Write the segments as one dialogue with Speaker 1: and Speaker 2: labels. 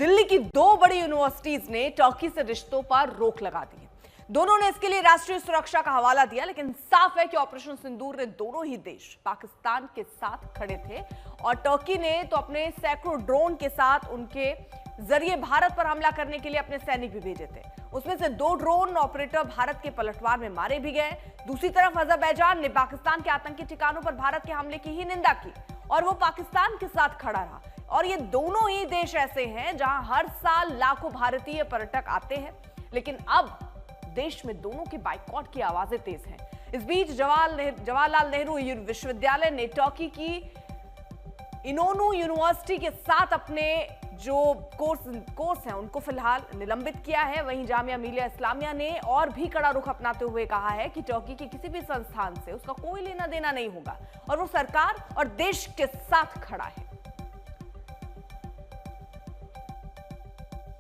Speaker 1: दिल्ली की दो बड़ी यूनिवर्सिटीज ने टर्की से रिश्तों पर रोक लगा दी है। दोनों ने इसके लिए राष्ट्रीय सुरक्षा का हवाला दिया, लेकिन साफ है कि ऑपरेशन सिंदूर ने दोनों ही देश पाकिस्तान के साथ खड़े थे और टर्की ने तो अपने सैकड़ों ड्रोन के साथ उनके जरिए भारत पर हमला करने के लिए अपने सैनिक भी भेजे थे। उसमें से 2 ड्रोन ऑपरेटर भारत के पलटवार में मारे भी गए। दूसरी तरफ अजरबैजान ने पाकिस्तान के आतंकी ठिकानों पर भारत के हमले की ही निंदा की और वो पाकिस्तान के साथ खड़ा रहा। और ये दोनों ही देश ऐसे हैं जहां हर साल लाखों भारतीय पर्यटक आते हैं, लेकिन अब देश में दोनों के बाइकॉट की आवाजें तेज हैं। इस बीच जवाहरलाल नेहरू विश्वविद्यालय ने टर्की की इनोनू यूनिवर्सिटी के साथ अपने जो कोर्स हैं उनको फिलहाल निलंबित किया है। वहीं जामिया मिलिया इस्लामिया ने और भी कड़ा रुख अपनाते हुए कहा है कि टर्की के किसी भी संस्थान से उसका कोई लेना देना नहीं होगा और वो सरकार और देश के साथ खड़ा है।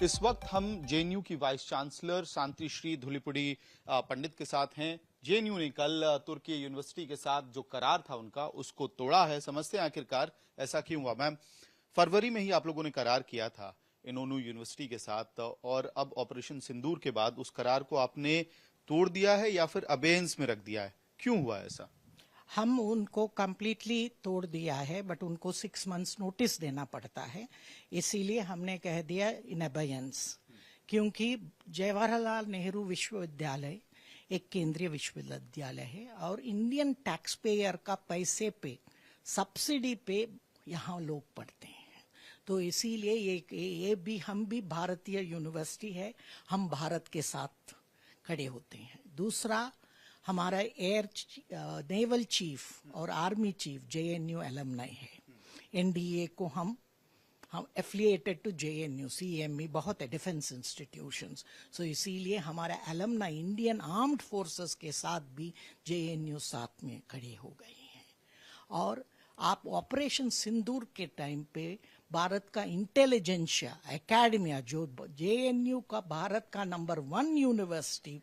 Speaker 2: इस वक्त हम जेएनयू की वाइस चांसलर शांतिश्री धुलीपुड़ी पंडित के साथ हैं। जेएनयू ने कल तुर्की यूनिवर्सिटी के साथ जो करार था उनका, उसको तोड़ा है। समझते हैं आखिरकार ऐसा क्यों हुआ। मैम, फरवरी में ही आप लोगों ने करार किया था इनोनू यूनिवर्सिटी के साथ, और अब ऑपरेशन सिंदूर के बाद उस करार को आपने तोड़ दिया है या फिर अबेयंस में रख दिया है, क्यों हुआ ऐसा?
Speaker 3: हम उनको कंप्लीटली तोड़ दिया है, बट उनको 6 मंथ्स नोटिस देना पड़ता है, इसीलिए हमने कह दिया इन अबेयंस। क्योंकि जवाहरलाल नेहरू विश्वविद्यालय एक केंद्रीय विश्वविद्यालय है और इंडियन टैक्स पेयर का पैसे पे, सब्सिडी पे यहाँ लोग पढ़ते हैं, तो इसीलिए ये भी हम भी भारतीय यूनिवर्सिटी है, हम भारत के साथ खड़े होते हैं। दूसरा, हमारा नेवल चीफ और आर्मी चीफ जेएनयू एलमनाई है। एनडीए को हम एफिलिएटेड टू जेएनयू, सीएमई बहुत है, डिफेंस इंस्टीट्यूशंस, सो इसीलिए हमारा एलमनाई इंडियन आर्म्ड फोर्सेस के साथ भी जेएनयू साथ में खड़े हो गए हैं। और आप ऑपरेशन सिंदूर के टाइम पे भारत का इंटेलिजेंशिया एकेडमिया, जो जेएनयू का भारत का नंबर 1 यूनिवर्सिटी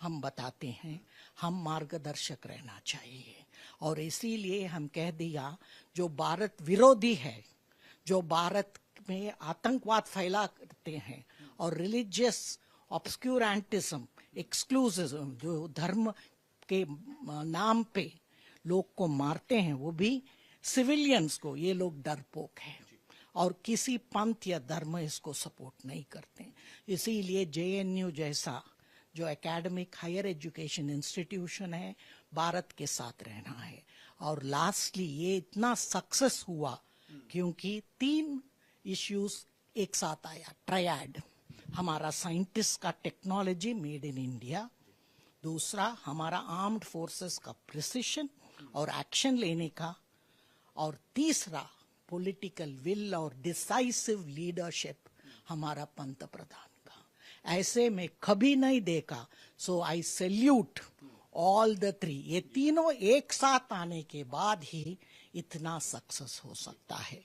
Speaker 3: हम बताते हैं, हम मार्गदर्शक रहना चाहिए। और इसीलिए हम कह दिया, जो भारत विरोधी है, जो भारत में आतंकवाद फैलाते हैं और रिलीजियस ऑब्स्क्यूरेंटिज्म, एक्सक्लूसिज्म, जो धर्म के नाम पे लोग को मारते हैं, वो भी सिविलियंस को, ये लोग डरपोक हैं और किसी पंथ या धर्म इसको सपोर्ट नहीं करते। इसीलिए जेएनयू जैसा जो एकेडमिक हायर एजुकेशन इंस्टीट्यूशन है, भारत के साथ रहना है। और लास्टली ये इतना सक्सेस हुआ क्योंकि 3 इश्यूज एक साथ आया। ट्रायड, हमारा साइंटिस्ट का टेक्नोलॉजी मेड इन इंडिया, दूसरा हमारा आर्म्ड फोर्सेस का प्रिसिशन और एक्शन लेने का, और तीसरा पॉलिटिकल विल और डिसाइसिव लीडरशिप हमारा पंत प्रधान का। ऐसे में कभी नहीं देखा। सो आई सैल्यूट ऑल द 3। ये तीनों एक साथ आने के बाद ही इतना सक्सेस हो सकता है।